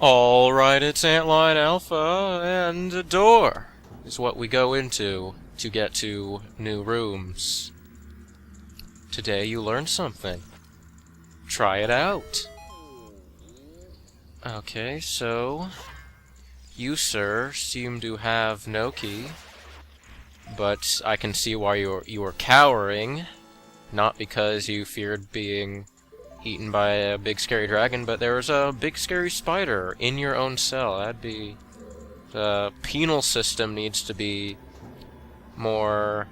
Alright, it's Antline Alpha, and a door is what we go into to get to new rooms. Today you learned something. Try it out. Okay, so you, sir, seem to have no key, but I can see why you were cowering, not because you feared being eaten by a big scary dragon, but there was a big scary spider in your own cell. That'd be... the penal system needs to be more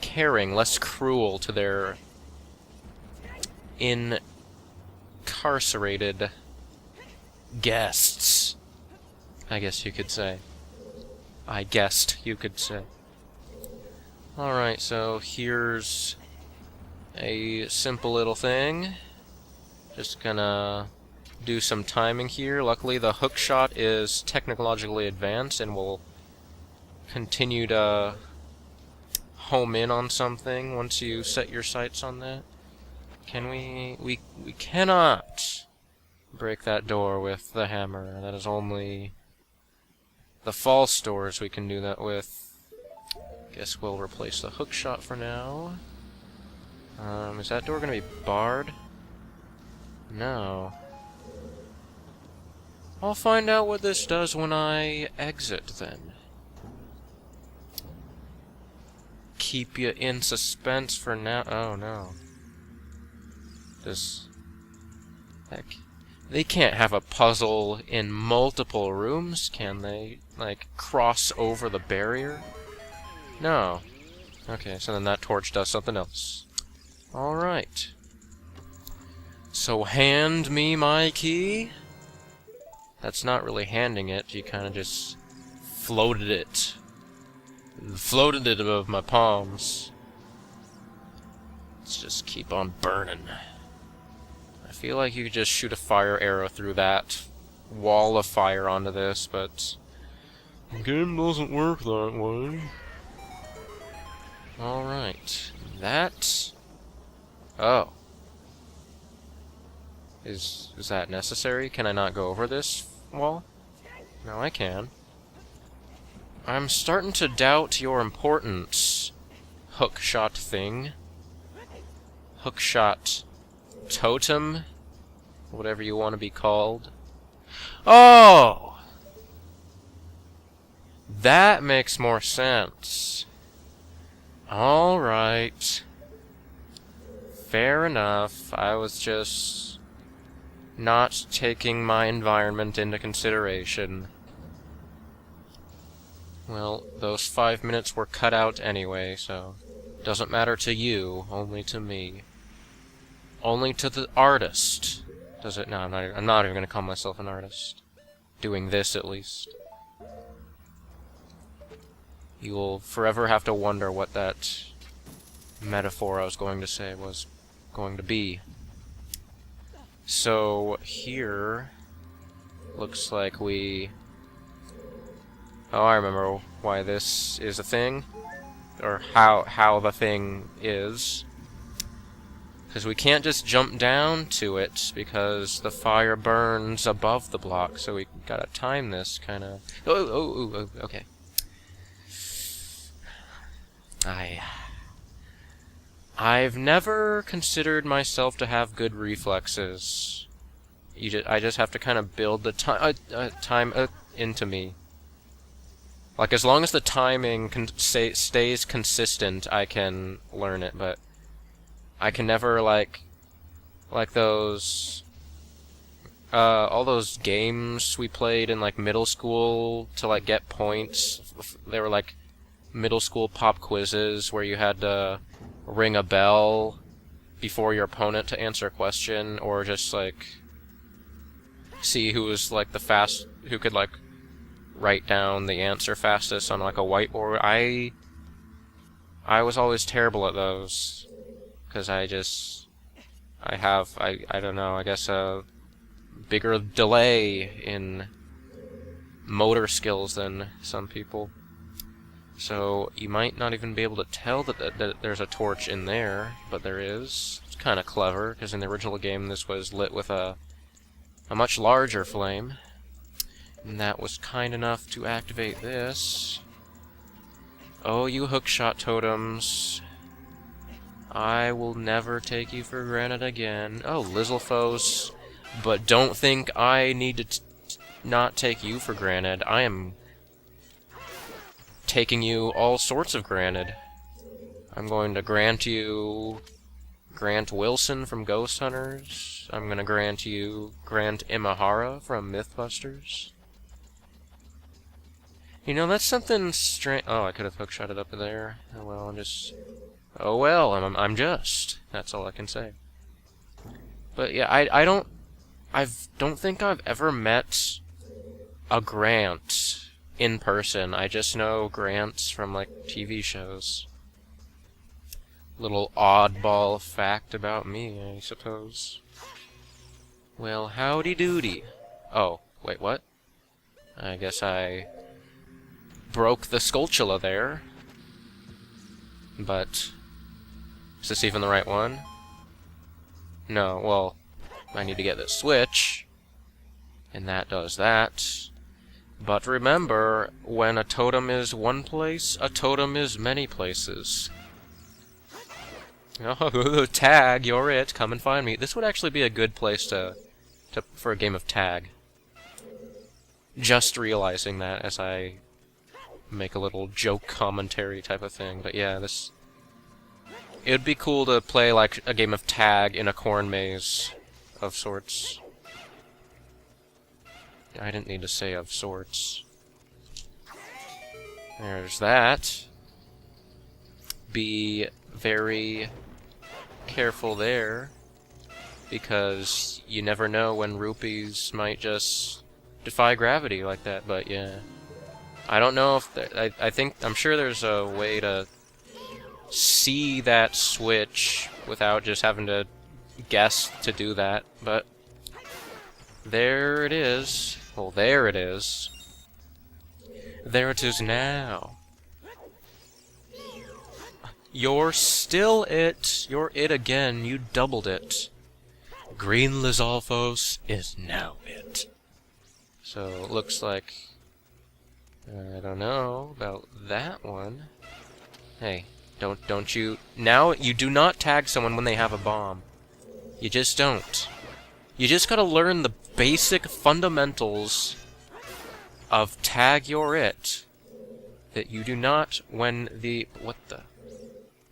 caring, less cruel to their incarcerated guests, I guess you could say. I guessed you could say. Alright, so here's a simple little thing. Just gonna do some timing here. Luckily the Hookshot is technologically advanced and will continue to home in on something once you set your sights on that. Can we cannot break that door with the hammer. That is only the false doors we can do that with. Guess we'll replace the Hookshot for now. Is that door gonna be barred? No. I'll find out what this does when I exit, then. Keep you in suspense for now. Oh, no. Heck. They can't have a puzzle in multiple rooms, can they? Like, cross over the barrier? No. Okay, so then that torch does something else. Alright. So hand me my key? That's not really handing it, you kinda just floated it. Floated it above my palms. Let's just keep on burning. I feel like you could just shoot a fire arrow through that wall of fire onto this, but the game doesn't work that way. Alright. That... oh. Is that necessary? Can I not go over this wall? No, I can. I'm starting to doubt your importance, Hookshot thing. Hookshot Totem? Whatever you want to be called. Oh! That makes more sense. Alright. Fair enough. I was just not taking my environment into consideration. Well, those 5 minutes were cut out anyway, so... doesn't matter to you, only to me. Only to the artist. Does it? No, I'm not even gonna call myself an artist. Doing this, at least. You will forever have to wonder what that metaphor I was going to say was going to be. So, here... looks like we... oh, I remember why this is a thing. Or how the thing is. Because we can't just jump down to it, because the fire burns above the block, so we gotta time this, kinda... oh, okay. I've never considered myself to have good reflexes. I just have to kind of build the time into me. Like, as long as the timing stays consistent, I can learn it, but I can never, like those, all those games we played in, like, middle school to, like, get points. They were, like, middle school pop quizzes where you had to ring a bell before your opponent to answer a question, or just, like, see who was, like, who could, like, write down the answer fastest on, like, a whiteboard. I was always terrible at those, because I don't know, I guess a bigger delay in motor skills than some people. So you might not even be able to tell that there's a torch in there, but there is. It's kind of clever, because in the original game this was lit with a a much larger flame. And that was kind enough to activate this. Oh, you hookshot totems. I will never take you for granted again. Oh, Lizalfos. But don't think I need to not take you for granted. I am taking you all sorts of granted. I'm going to grant you Grant Wilson from Ghost Hunters. I'm going to grant you Grant Imahara from Mythbusters. You know, that's something strange. Oh, I could have hookshotted up there. Oh well, oh well, I'm just. That's all I can say. But yeah, I don't think I've ever met a Grant in person. I just know Grants from like TV shows. Little oddball fact about me, I suppose. Well, howdy doody. Oh, wait, what? I guess I broke the Skulltula there. But is this even the right one? No, well, I need to get this switch, and that does that. But remember, when a totem is one place, a totem is many places. Oh, tag, you're it, come and find me. This would actually be a good place for a game of tag. Just realizing that as I make a little joke commentary type of thing. But yeah, it would be cool to play like a game of tag in a corn maze of sorts. I didn't need to say of sorts. There's that. Be very careful there, because you never know when rupees might just defy gravity like that, but yeah. I don't know if I'm sure there's a way to see that switch without just having to guess to do that, but there it is. Well, there it is. There it is now. You're still it. You're it again. You doubled it. Green Lizalfos is now it. So, it looks like... I don't know about that one. Hey, don't you... Now, you do not tag someone when they have a bomb. You just don't. You just gotta learn the basic fundamentals of tag you're it. That you do not when the... What the...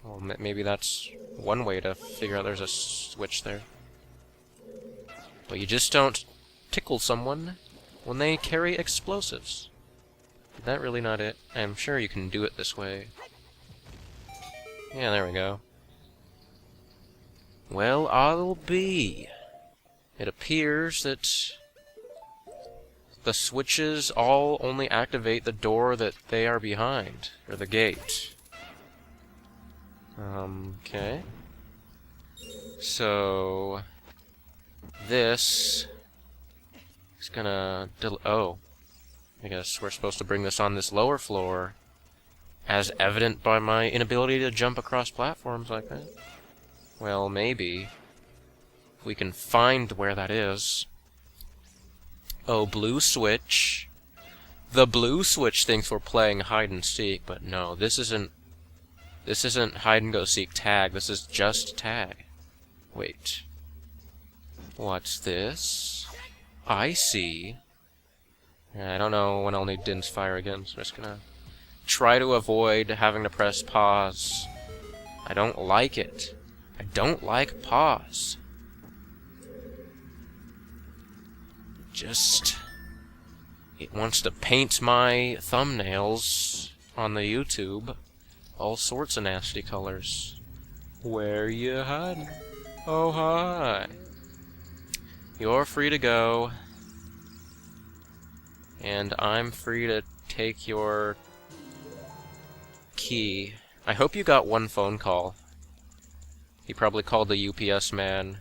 Well, maybe that's one way to figure out there's a switch there. But you just don't tickle someone when they carry explosives. Is that really not it? I'm sure you can do it this way. Yeah, there we go. Well, I'll be. It appears that the switches all only activate the door that they are behind, or the gate. Okay. So this is gonna oh. I guess we're supposed to bring this on this lower floor, as evident by my inability to jump across platforms like that. Well, maybe. If we can find where that is. Oh, blue switch. The blue switch thinks we're playing hide and seek, but no, this isn't hide and go seek tag, this is just tag. Wait. What's this? I see. I don't know when I'll need Din's fire again, so I'm just gonna try to avoid having to press pause. I don't like it. I don't like pause. It wants to paint my thumbnails on the YouTube all sorts of nasty colors. Where you hiding? Oh, hi. You're free to go. And I'm free to take your key. I hope you got one phone call. He probably called the UPS man,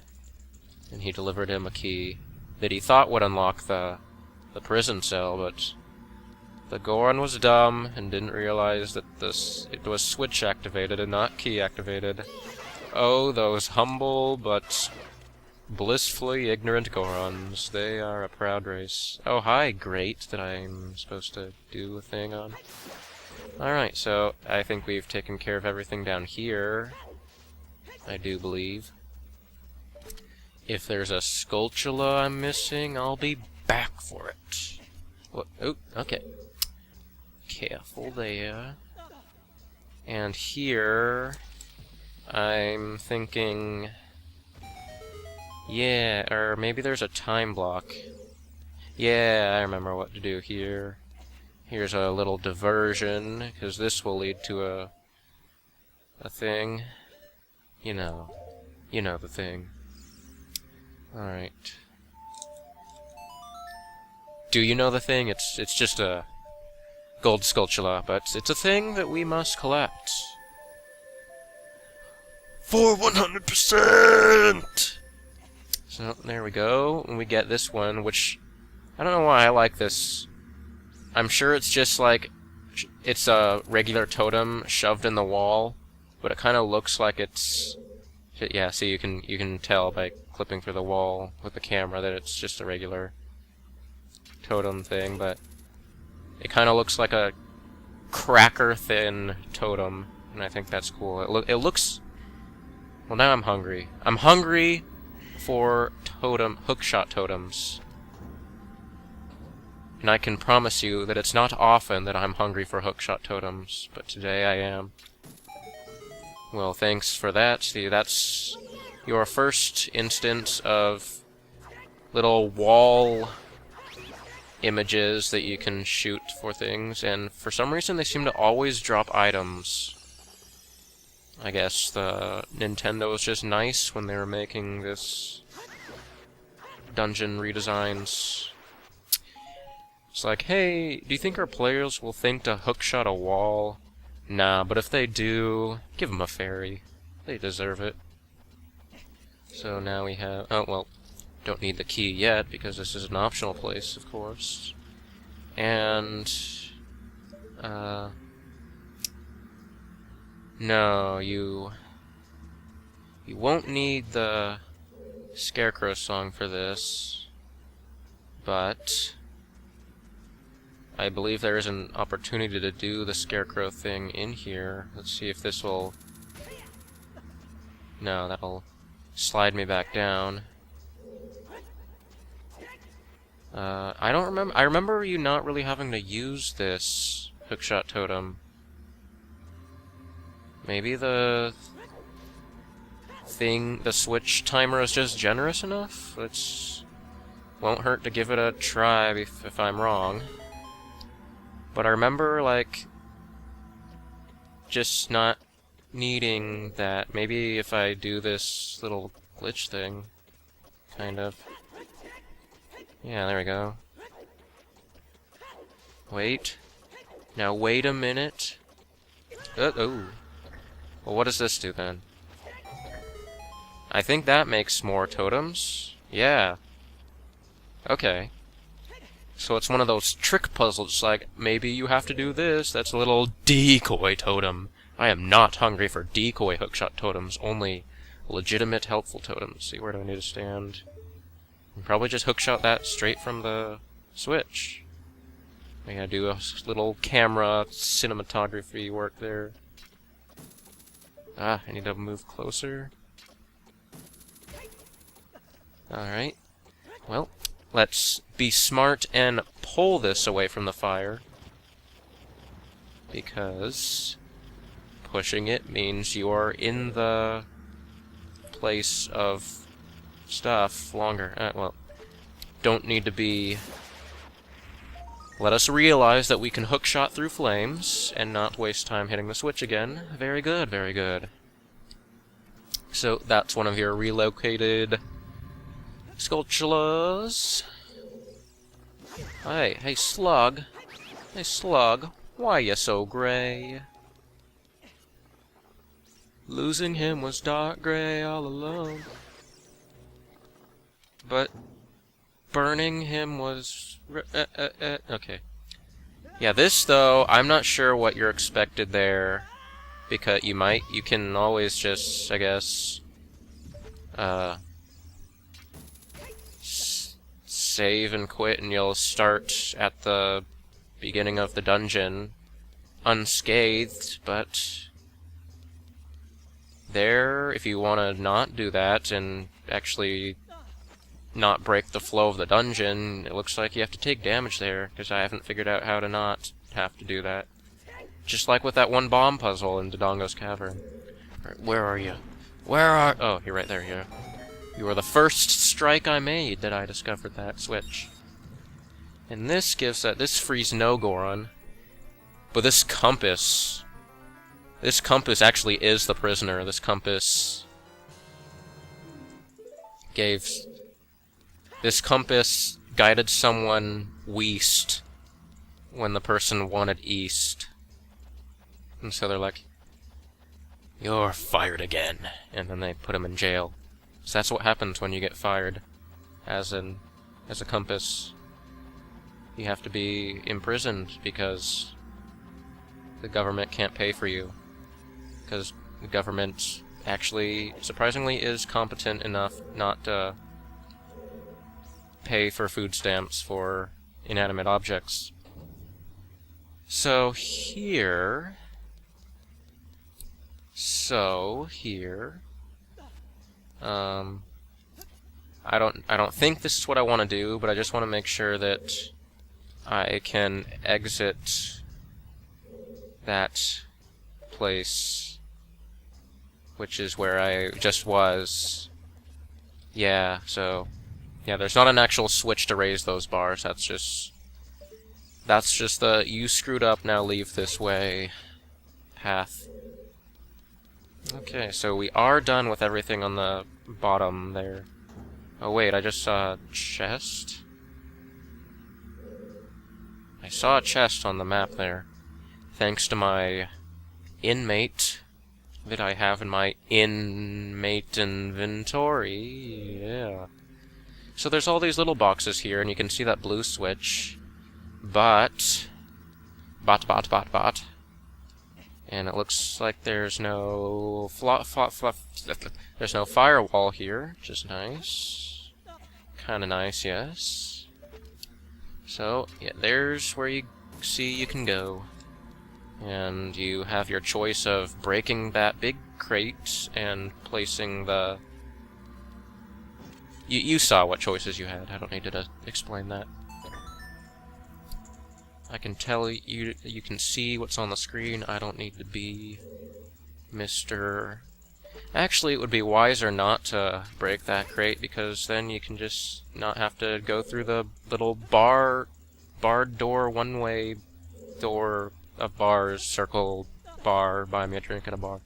and he delivered him a key that he thought would unlock the prison cell, but the Goron was dumb and didn't realize that it was switch activated and not key activated. Oh, those humble but Blissfully ignorant Gorons. They are a proud race. Oh, hi, great, that I'm supposed to do a thing on. Alright, so I think we've taken care of everything down here. I do believe. If there's a Skulltula I'm missing, I'll be back for it. What? Oh, okay. Careful there. And here, I'm thinking... Yeah, or maybe there's a time block. Yeah, I remember what to do here. Here's a little diversion, because this will lead to a thing. You know the thing. Alright. Do you know the thing? It's just a gold Skulltula, but it's a thing that we must collect. For 100%! So, there we go, and we get this one, which, I don't know why I like this. I'm sure it's just like, it's a regular totem shoved in the wall, but it kind of looks like it's, yeah, see, you can tell by clipping through the wall with the camera that it's just a regular totem thing, but it kind of looks like a cracker-thin totem, and I think that's cool. It looks, well, now I'm hungry. I'm hungry for hookshot totems. And I can promise you that it's not often that I'm hungry for hookshot totems, but today I am. Well, thanks for that. See, that's your first instance of little wall images that you can shoot for things, and for some reason they seem to always drop items. I guess the Nintendo was just nice when they were making this dungeon redesigns. It's like, hey, do you think our players will think to hookshot a wall? Nah, but if they do, give them a fairy. They deserve it. So now we have... Oh, well, don't need the key yet, because this is an optional place, of course. And... No, you won't need the Scarecrow song for this, but I believe there is an opportunity to do the Scarecrow thing in here. Let's see if this will... No, that'll slide me back down. I don't remember... I remember you not really having to use this Hookshot Totem. Maybe the switch timer is just generous enough? Won't hurt to give it a try if I'm wrong. But I remember, like, just not needing that. Maybe if I do this little glitch thing, kind of. Yeah, there we go. Wait. Now wait a minute. Oh. Well, what does this do, then? I think that makes more totems. Yeah. Okay. So it's one of those trick puzzles, like, maybe you have to do this. That's a little decoy totem. I am not hungry for decoy hookshot totems, only legitimate helpful totems. See, where do I need to stand? Probably just hookshot that straight from the Switch. I gotta do a little camera cinematography work there. Ah, I need to move closer. Alright. Well, let's be smart and pull this away from the fire. Because pushing it means you are in the place of stuff longer. Well, don't need to be... Let us realize that we can hookshot through flames and not waste time hitting the switch again. Very good, very good. So that's one of your relocated Skulltulas. Hey slug. Hey slug, why you so gray? Losing him was dark gray all alone. But burning him was... okay. Yeah, this, though, I'm not sure what you're expected there. Because you can always just, I guess... save and quit, and you'll start at the beginning of the dungeon unscathed, but there, if you want to not do that and actually not break the flow of the dungeon, it looks like you have to take damage there, because I haven't figured out how to not have to do that. Just like with that one bomb puzzle in Dodongo's Cavern. Right, where are you? Where are... Oh, you're right there, yeah. You were the first strike I made that I discovered that switch. And this gives that... This frees no Goron. But this compass... This compass actually is the prisoner. This compass... gave... This compass guided someone west when the person wanted east. And so they're like, "You're fired again." And then they put him in jail. So that's what happens when you get fired as a compass. You have to be imprisoned because the government can't pay for you. Because the government actually, surprisingly, is competent enough not to pay for food stamps for inanimate objects. So here... I don't think this is what I want to do, but I just want to make sure that I can exit that place, which is where I just was. Yeah, so yeah, there's not an actual switch to raise those bars. That's just the "you screwed up, now leave this way" path. Okay, so we are done with everything on the bottom there. Oh wait, I just saw a chest? I saw a chest on the map there. Thanks to my inmate that I have in my inmate inventory. Yeah. So there's all these little boxes here, and you can see that blue switch. But... And it looks like there's no there's no firewall here, which is nice. Kinda nice, yes. So, yeah, there's where you see you can go. And you have your choice of breaking that big crate and placing the... You saw what choices you had. I don't need to explain that. I can tell you, you can see what's on the screen. I don't need to be Mr. Actually, it would be wiser not to break that crate, because then you can just not have to go through the little barred door, one-way door of bars, circle bar, buy me a drink at a bar.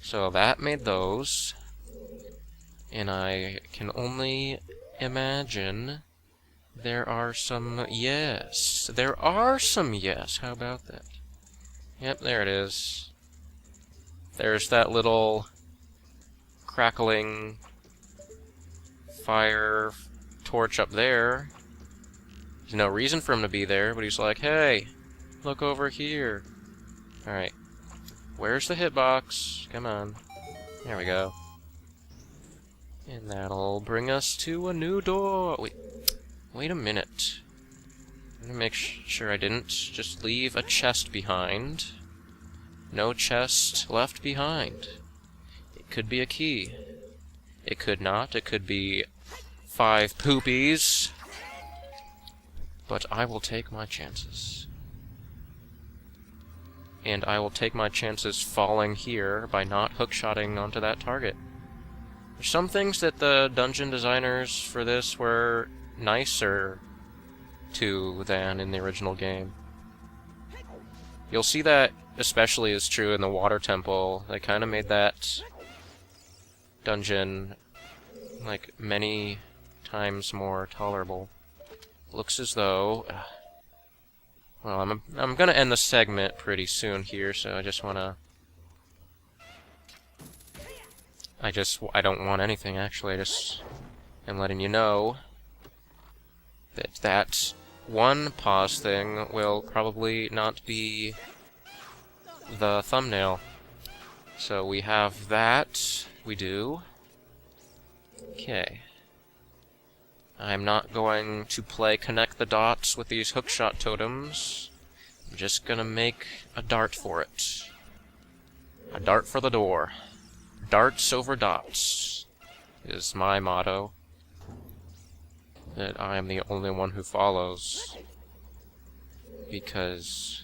So that made those. And I can only imagine... There are some yes. There are some yes. How about that? Yep, there it is. There's that little crackling fire torch up there. There's no reason for him to be there, but he's like, "Hey, look over here." Alright. Where's the hitbox? Come on. There we go. And that'll bring us to a new door. Wait a minute. I'm gonna make sure I didn't just leave a chest behind. No chest left behind. It could be a key. It could not. It could be 5 poopies. But I will take my chances. And I will take my chances falling here by not hookshotting onto that target. There's some things that the dungeon designers for this were nicer to than in the original game. You'll see that especially is true in the water temple. They kind of made that dungeon like many times more tolerable. Looks as though... Well, I'm gonna end the segment pretty soon here, so I just wanna... I don't want anything, actually. I just am letting you know that one pause thing will probably not be the thumbnail. So we have that. We do. Okay. I'm not going to play connect the dots with these hookshot totems. I'm just gonna make a dart for it. A dart for the door. Darts over dots is my motto. That I am the only one who follows. Because...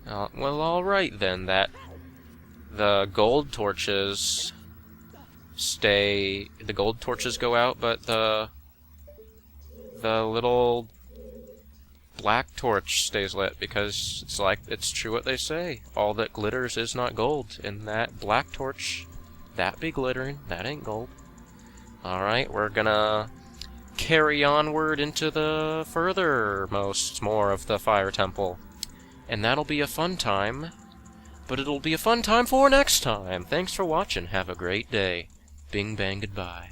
well, alright then, that the gold torches stay... The gold torches go out, but the little black torch stays lit, because it's true what they say. All that glitters is not gold, and that black torch, that be glittering, that ain't gold. Alright, we're gonna carry onward into the furthermost more of the Fire Temple. And that'll be a fun time, but it'll be a fun time for next time. Thanks for watching, have a great day. Bing bang goodbye.